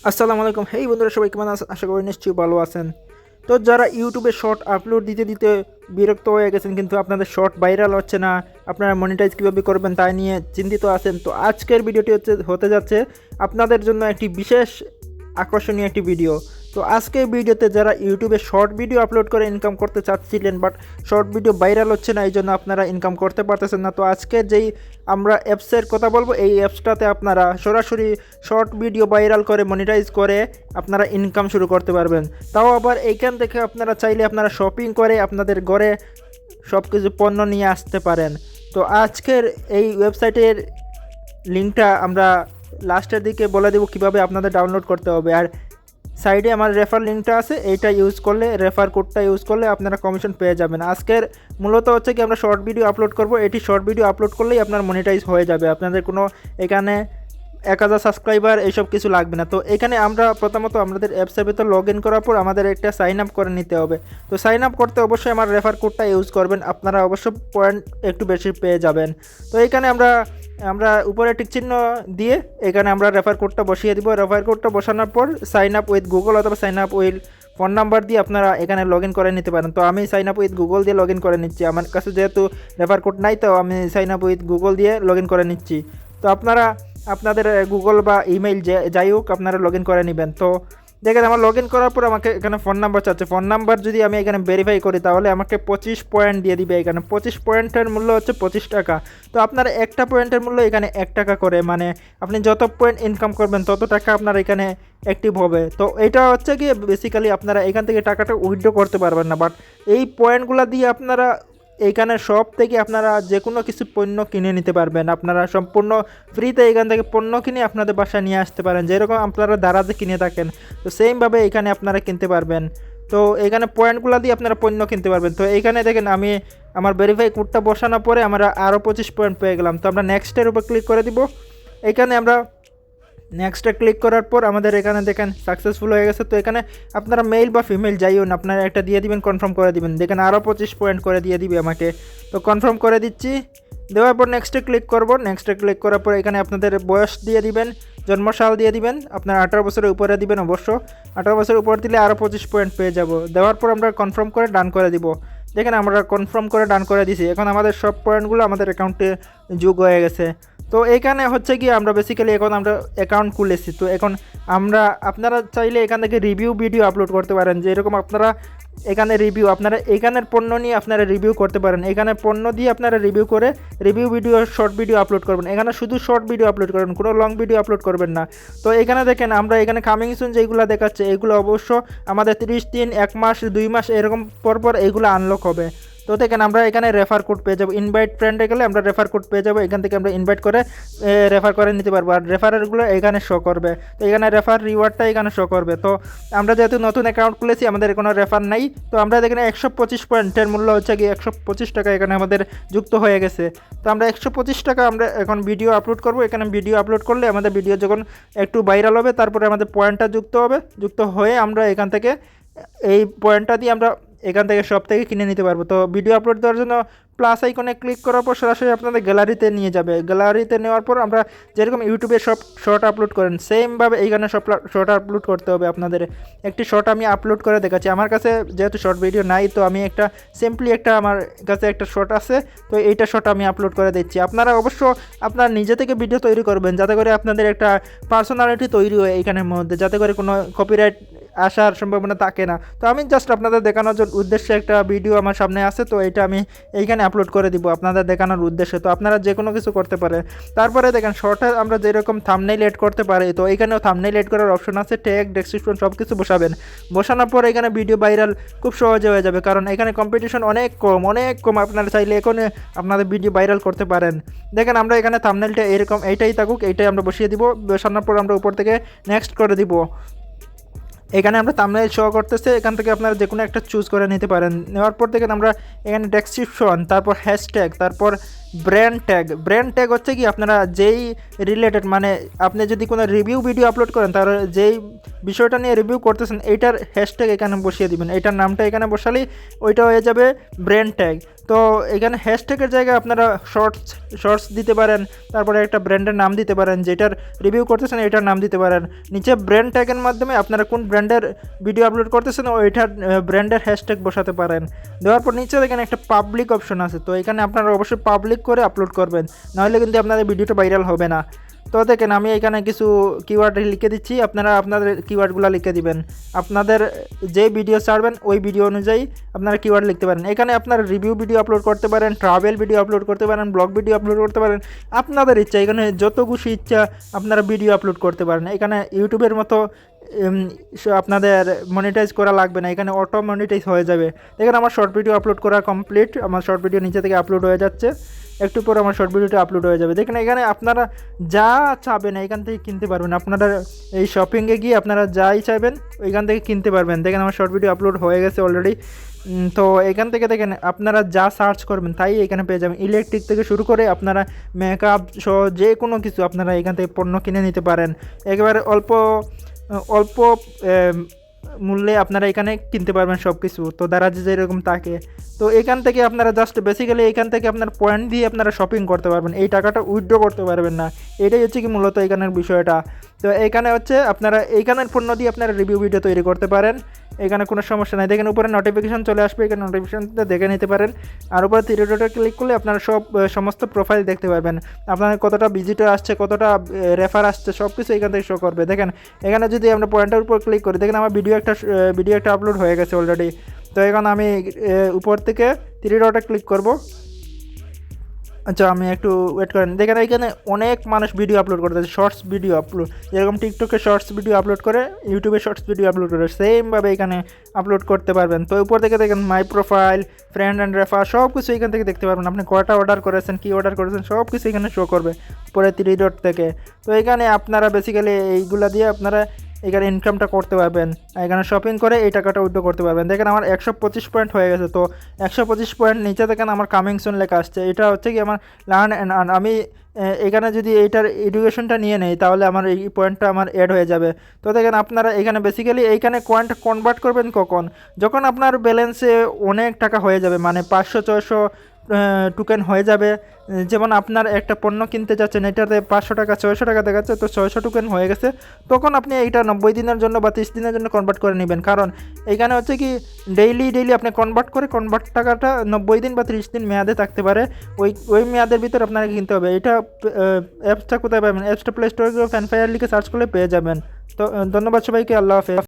আসসালামু আলাইকুম। হেই বন্ধুরা, সবাই কেমন আছেন? আশা করি নিশ্চয়ই ভালো আছেন। তো যারা ইউটিউবে শর্ট আপলোড দিতে দিতে বিরক্ত হয়ে গেছেন, কিন্তু আপনাদের শর্ট ভাইরাল হচ্ছে না, আপনারা মনিটাইজ কীভাবে করবেন তাই নিয়ে চিন্তিত আছেন, তো আজকের ভিডিওটি হতে যাচ্ছে আপনাদের জন্য একটি বিশেষ আকর্ষণীয় একটি ভিডিও। তো আজকের ভিডিওতে যারা ইউটিউবে শর্ট ভিডিও আপলোড করে ইনকাম করতে চাচ্ছিলেন, বাট শর্ট ভিডিও ভাইরাল হচ্ছে না, এই জন্য আপনারা ইনকাম করতে পারতেছেন না, তো আজকে যেই আমরা অ্যাপসের কথা বলবো, এই অ্যাপসটাতে আপনারা সরাসরি শর্ট ভিডিও ভাইরাল করে মনিটাইজ করে আপনারা ইনকাম শুরু করতে পারবেন। তাও আবার এইখান থেকে আপনারা চাইলে আপনারা শপিং করে আপনাদের ঘরে সব কিছু পণ্য নিয়ে আসতে পারেন। তো আজকের এই ওয়েবসাইটের লিঙ্কটা আমরা লাস্টের দিকে বলে দেবো কীভাবে আপনাদের ডাউনলোড করতে হবে। আর সাইডে আমার রেফার লিঙ্কটা আছে, এইটা ইউজ করলে, রেফার কোডটা ইউজ করলে আপনারা কমিশন পেয়ে যাবেন। আজকের মূলত হচ্ছে কি আমরা শর্ট ভিডিও আপলোড করব, এটি শর্ট ভিডিও আপলোড করলেই আপনার মনিটাইজ হয়ে যাবে, আপনাদের কোনো এখানে 1000 সাবস্ক্রাইবার এইসব কিছু লাগবে না। তো এখানে আমরা প্রথমত আমাদের অ্যাপসের ভিতর লগ ইন করার পর আমাদের একটা সাইন আপ করে নিতে হবে। তো সাইন আপ করতে অবশ্যই আমার রেফার কোডটা ইউজ করবেন, আপনারা অবশ্য পয়েন্ট একটু বেশি পেয়ে যাবেন। তো এখানে আমরা উপরে টিক চিহ্ন দিয়ে এখানে আমরা রেফার কোডটা বসিয়ে দিব। রেফার কোডটা বসানোর পর সাইন আপ উইথ গুগল অথবা sign up with phone number দিয়ে আপনারা এখানে লগ ইন করে নিতে পারেন। তো আমি সাইন আপ উইথ গুগল দিয়ে লগ ইন করে নিচ্ছি, আমার কাছে যেহেতু রেফার কোড নাই, তো আমি সাইন আপ উইথ গুগল দিয়ে লগ ইন করে নিচ্ছি। তো আপনারা আপনাদের গুগল বা ইমেইল যাই হোক আপনারা লগ ইন করে নেবেন। তো দেখেন আমার লগ ইন করার পর আমাকে এখানে ফোন নাম্বার চাচ্ছে। ফোন নাম্বার যদি আমি এখানে ভেরিফাই করি তাহলে আমাকে 25 পয়েন্ট দিয়ে দিবে। এখানে 25 পয়েন্টের মূল্য হচ্ছে 25 টাকা। তো আপনার একটা পয়েন্টের মূল্য এখানে 1 টাকা করে, মানে আপনি যত পয়েন্ট ইনকাম করবেন তত টাকা আপনার এখানে অ্যাক্টিভ হবে। তো এটা হচ্ছে কি বেসিক্যালি আপনারা এখান থেকে টাকাটা উইথড্র করতে পারবেন না, বাট এই পয়েন্টগুলো দিয়ে আপনারা এইখানে সব থেকে আপনারা যে কোনো কিছু পণ্য কিনে নিতে পারবেন। আপনারা সম্পূর্ণ ফ্রিতে এখান থেকে পণ্য কিনে আপনাদের বাসায় নিয়ে আসতে পারেন, যেরকম আপনারা দারাজে কিনে থাকেন, তো সেমভাবে এখানে আপনারা কিনতে পারবেন। তো এখানে পয়েন্টগুলো দিয়ে আপনারা পণ্য কিনতে পারবেন। তো এইখানে দেখেন আমি আমার ভেরিফাই কোডটা বসানোর পরে আমরা আরও 25 পয়েন্ট পেয়ে গেলাম। তো আমরা নেক্সটের উপর ক্লিক করে দিব। এখানে আমরা নেক্সটে ক্লিক করার পর আমাদের এখানে দেখেন সাকসেসফুল হয়ে গেছে। তো এখানে আপনারা মেল বা ফিমেল যাই হোক আপনারা একটা দিয়ে দিবেন, কনফার্ম করে দিবেন। দেখেন আরও 25 পয়েন্ট করে দিয়ে দিবে আমাকে। তো কনফার্ম করে দিচ্ছি, দেওয়ার পর নেক্সটে ক্লিক করব। নেক্সটে ক্লিক করার পর এখানে আপনাদের বয়স দিয়ে দিবেন, জন্মসাল দিয়ে দিবেন, আপনার 18 বছরের উপরে দিবেন। অবশ্য 18 বছরের উপর দিলে আরও 25 পয়েন্ট পেয়ে যাব। দেওয়ার পর আমরা কনফার্ম করে ডান করে দিব। দেখেন আমরা কনফার্ম করে ডান করে দিছি। এখন আমাদের সব পয়েন্টগুলো আমাদের অ্যাকাউন্টে যোগ হয়ে গেছে। তো এইখানে হচ্ছে কি আমরা বেসিক্যালি এখন আমরা অ্যাকাউন্ট খুলেছি। তো এখন আপনারা চাইলে এখান থেকে রিভিউ ভিডিও আপলোড করতে পারেন, যে এরকম আপনারা এখানে রিভিউ আপনারা এখানের পণ্য নিয়ে আপনারা রিভিউ করতে পারেন। এখানে পণ্য দিয়ে আপনারা রিভিউ করে review video short video upload করবেন। এখানে শুধু শর্ট ভিডিও আপলোড করবেন, কোনো লং ভিডিও আপলোড করবেন না। তো এখানে দেখেন আমরা এখানে কামিং সুন যেগুলো দেখাচ্ছে এগুলো অবশ্য আমাদের 30 দিন, 1 মাস, 2 মাস এরকম পরপর এইগুলো আনলক হবে। তো দেখেন আমরা এখানে রেফার কোড পেয়ে যাবো। ইনভাইট ফ্রেন্ডে গেলে আমরা রেফার কোড পেয়ে যাবো, এখান থেকে আমরা ইনভাইট করে রেফার করে নিতে পারবো। আর রেফারেরগুলো এখানে শো করবে, তো এখানে রেফার রিওয়ার্ডটা এখানে শো করবে। তো আমরা যেহেতু নতুন অ্যাকাউন্ট খুলেছি আমাদের কোনো রেফার নাই, তো আমরা এখানে 125 পয়েন্টের মূল্য হচ্ছে কি 125 টাকা এখানে আমাদের যুক্ত হয়ে গেছে। তো আমরা 125 টাকা আমরা এখন ভিডিও আপলোড করব। এখানে ভিডিও আপলোড করলে আমাদের ভিডিও যখন একটু ভাইরাল হবে তারপরে আমাদের পয়েন্টটা যুক্ত হবে, যুক্ত হয়ে আমরা এখান থেকে এই পয়েন্টটা দিয়ে আমরা এখান থেকে সব থেকে কিনে নিতে পারবো। তো ভিডিও আপলোড দেওয়ার জন্য প্লাস আইকনে ক্লিক করার পর সরাসরি আপনাদের গ্যালারিতে নিয়ে যাবে। গ্যালারিতে নেওয়ার পর আমরা যেরকম ইউটিউবে সব শর্ট আপলোড করেন সেমভাবে এইখানে সব শর্ট আপলোড করতে হবে আপনাদের। একটি শর্ট আমি আপলোড করে দেখাচ্ছি। আমার কাছে যেহেতু শর্ট ভিডিও নাই, তো আমি একটা সিম্পলি আমার কাছে একটা শর্ট আছে, তো এইটা শর্ট আমি আপলোড করে দিচ্ছি। আপনারা অবশ্য আপনার নিজে থেকে ভিডিও তৈরি করবেন, যাতে করে আপনাদের একটা পার্সোনালিটি তৈরি হয় এইখানের মধ্যে, যাতে করে কোনো কপিরাইট আসার সম্ভাবনা থাকে না। তো আমি জাস্ট আপনাদের দেখানোর উদ্দেশ্যে একটা ভিডিও আমার সামনে আছে, তো এটা আমি এইখানে আপলোড করে দিব আপনাদের দেখানোর উদ্দেশ্যে। তো আপনারা যে কোনো কিছু করতে পারেন। তারপরে দেখেন শর্টে আমরা যেরকম থাম্বনেইল এড করতে পারি, তো এইখানেও থাম্বনেইল এড করার অপশন আছে। ট্যাগ, ডেসক্রিপশন সব কিছু বসাবেন। বসানোর পর এখানে ভিডিও ভাইরাল খুব সহজে হয়ে যাবে, কারণ এখানে কম্পিটিশন অনেক কম। আপনারা চাইলে এখন আপনাদের ভিডিও ভাইরাল করতে পারেন। দেখেন আমরা এখানে থাম্বনেইলটা এরকম এইটাই থাকুক, এইটাই আমরা বসিয়ে দিব। বসানোর পর আমরা উপর থেকে নেক্সট করে দিব। এখানে আমরা থাম্বনেইল শো করতেছে, এখান থেকে আপনারা যে কোনো একটা চুজ করে নিতে পারেন। নেওয়ার পর দেখেন আমরা এখানে ডেসক্রিপশন, তারপর হ্যাশট্যাগ, তারপর ব্র্যান্ড ট্যাগ হচ্ছে কি আপনারা যেই রিলেটেড মানে আপনি যদি কোনো রিভিউ ভিডিও আপলোড করেন তাহলে যেই বিষয়টা নিয়ে রিভিউ করতেছেন এইটার হ্যাশট্যাগ এখানে বসিয়ে দিবেন, এইটার নামটা এখানে বসালেই ওইটা হয়ে যাবে ব্র্যান্ড ট্যাগ। তো এখানে হ্যাশট্যাগের জায়গায় আপনারা শর্টস দিতে পারেন, তারপরে একটা ব্র্যান্ডের নাম দিতে পারেন, যেটার রিভিউ করতেছেন এটার নাম দিতে পারেন। নিচে ব্র্যান্ড ট্যাগের মাধ্যমে আপনারা কোন ব্র্যান্ডের ভিডিও আপলোড করতেছেন ওইটার ব্র্যান্ডের হ্যাশট্যাগ বসাতে পারেন। দেওয়ার পর নিচে এখানে একটা পাবলিক অপশন আছে, তো এখানে আপনারা অবশ্যই পাবলিক করে আপলোড করবেন, নাহলে কিন্তু আপনাদের ভিডিওটা ভাইরাল হবে না। তো দেখেন আমি এখানে কিছু কিওয়ার্ড লিখে দিচ্ছি, আপনারা আপনাদের কিওয়ার্ডগুলো লিখে দিবেন। আপনাদের যে ভিডিও ছাড়বেন ওই ভিডিও অনুযায়ী আপনারা কিওয়ার্ড লিখতে পারেন। এখানে আপনারা রিভিউ ভিডিও আপলোড করতে পারেন, ট্রাভেল ভিডিও আপলোড করতে পারেন, ব্লগ ভিডিও আপলোড করতে পারেন, আপনাদের ইচ্ছা। এখানে যত খুশি ইচ্ছা আপনারা ভিডিও আপলোড করতে পারেন। এখানে ইউটিউবের মতো আপনাদের মনিটাইজ করা লাগবে না, এখানে অটো মনিটাইজ হয়ে যাবে। দেখেন আমার শর্ট ভিডিও আপলোড করা কমপ্লিট, আমার শর্ট ভিডিও নিচে থেকে আপলোড হয়ে যাচ্ছে, একটু পর আমার শর্ট ভিডিওটা আপলোড হয়ে যাবে। দেখেন এখানে আপনারা যা চাবেন এখান থেকে কিনতে পারবেন, আপনারা এই শপিংয়ে গিয়ে আপনারা যাই চাইবেন ওইখান থেকে কিনতে পারবেন। দেখেন আমার শর্ট ভিডিও আপলোড হয়ে গেছে অলরেডি। তো এখান থেকে দেখেন আপনারা যা সার্চ করবেন তাই এখানে পেয়ে যাবেন। ইলেকট্রিক থেকে শুরু করে আপনারা মেকআপ সহ যে কোনো কিছু আপনারা এখান থেকে পণ্য কিনে নিতে পারেন একেবারে অল্প মূল্যে আপনারা এখানে কিনতে পারবেন সব কিছু। তো দ্বারা যেরকম থাকে, তো এখান থেকে আপনারা জাস্ট বেসিক্যালি এখান থেকে আপনার পয়েন্ট দিয়ে আপনারা শপিং করতে পারবেন, এই টাকাটা উইথড্র করতে পারবেন না। এটাই হচ্ছে কি মূলত এখানের বিষয়টা। তো এখানে হচ্ছে আপনারা এইখানের পণ্য দিয়ে আপনারা রিভিউ ভিডিও তৈরি করতে পারেন, এখানে কোনো সমস্যা নাই। দেখেন উপরে নোটিফিকেশন চলে আসবে, এখানে নোটিফিকেশনটা দেখে নিতে পারেন। আর উপরে থ্রি ডটে ক্লিক করলে আপনারা সমস্ত প্রোফাইল দেখতে পারবেন, আপনার কতটা ভিজিটর আসছে, কতটা রেফার আসছে, সব কিছু এখান থেকে শো করবে। দেখেন এখানে যদি আমরা পয়েন্টের উপর ক্লিক করি, দেখেন আমার ভিডিও একটা আপলোড হয়ে গেছে অলরেডি। তো এখন আমি উপর থেকে থ্রি ডটে ক্লিক করব। আচ্ছা আমি একটু ওয়েট করেন। দেখেন এখানে অনেক মানুষ ভিডিও আপলোড করতেছে, শর্টস ভিডিও আপলোড, যেরকম টিকটকে শর্টস ভিডিও আপলোড করে ইউটিউবে শর্টস ভিডিও আপলোড করে সেমভাবে এখানে আপলোড করতে পারবেন। তো উপর থেকে দেখেন মাই প্রোফাইল, ফ্রেন্ড অ্যান্ড রেফার সব কিছু এখান থেকে দেখতে পারবেন। আপনি কয়টা অর্ডার করেছেন, কী অর্ডার করেছেন সব কিছু এখানে শো করবে পরে থ্রি ডট থেকে। তো এখানে আপনারা বেসিক্যালি এইগুলা দিয়ে আপনারা এখানে ইনকামটা করতে পারবেন, এখানে শপিং করে এই টাকাটা উইথড্র করতে পারবেন। দেখেন আমার 125 পয়েন্ট হয়ে গেছে। তো 125 পয়েন্ট নিচে দেখেন আমার কামিং সুন লেখা আসছে, এটা হচ্ছে কি আমার লার্ন অ্যান্ড আর্ন। আমি এখানে যদি এইটার এডুকেশনটা নিয়ে নেই তাহলে আমার এই পয়েন্টটা আমার অ্যাড হয়ে যাবে। তো দেখেন আপনারা এখানে বেসিক্যালি এইখানে পয়েন্ট কনভার্ট করবেন কখন, যখন আপনার ব্যালেন্সে অনেক টাকা হয়ে যাবে, মানে 500-600 টোকেন হয়ে যাবে। যেমন আপনার একটা পণ্য কিনতে যাচ্ছেন, এটাতে 500 টাকা 600 টাকা দেখাচ্ছে, তো 600 টোকেন হয়ে গেছে, তখন আপনি এইটা 90 দিনের জন্য বা 30 দিনের জন্য কনভার্ট করে নেবেন। কারণ এইখানে হচ্ছে কি ডেইলি আপনি কনভার্ট টাকাটা 90 দিন বা 30 দিন মেয়াদে থাকতে পারে, ওই মেয়াদের ভিতরে আপনাকে কিনতে হবে। এটা অ্যাপসটা কোথায় পাবেন? অ্যাপসটা প্লে স্টোরে ফ্যানফায়ার লিখে সার্চ করলে পেয়ে যাবেন। তো ধন্যবাদ সবাইকে, আল্লাহ হাফেজ।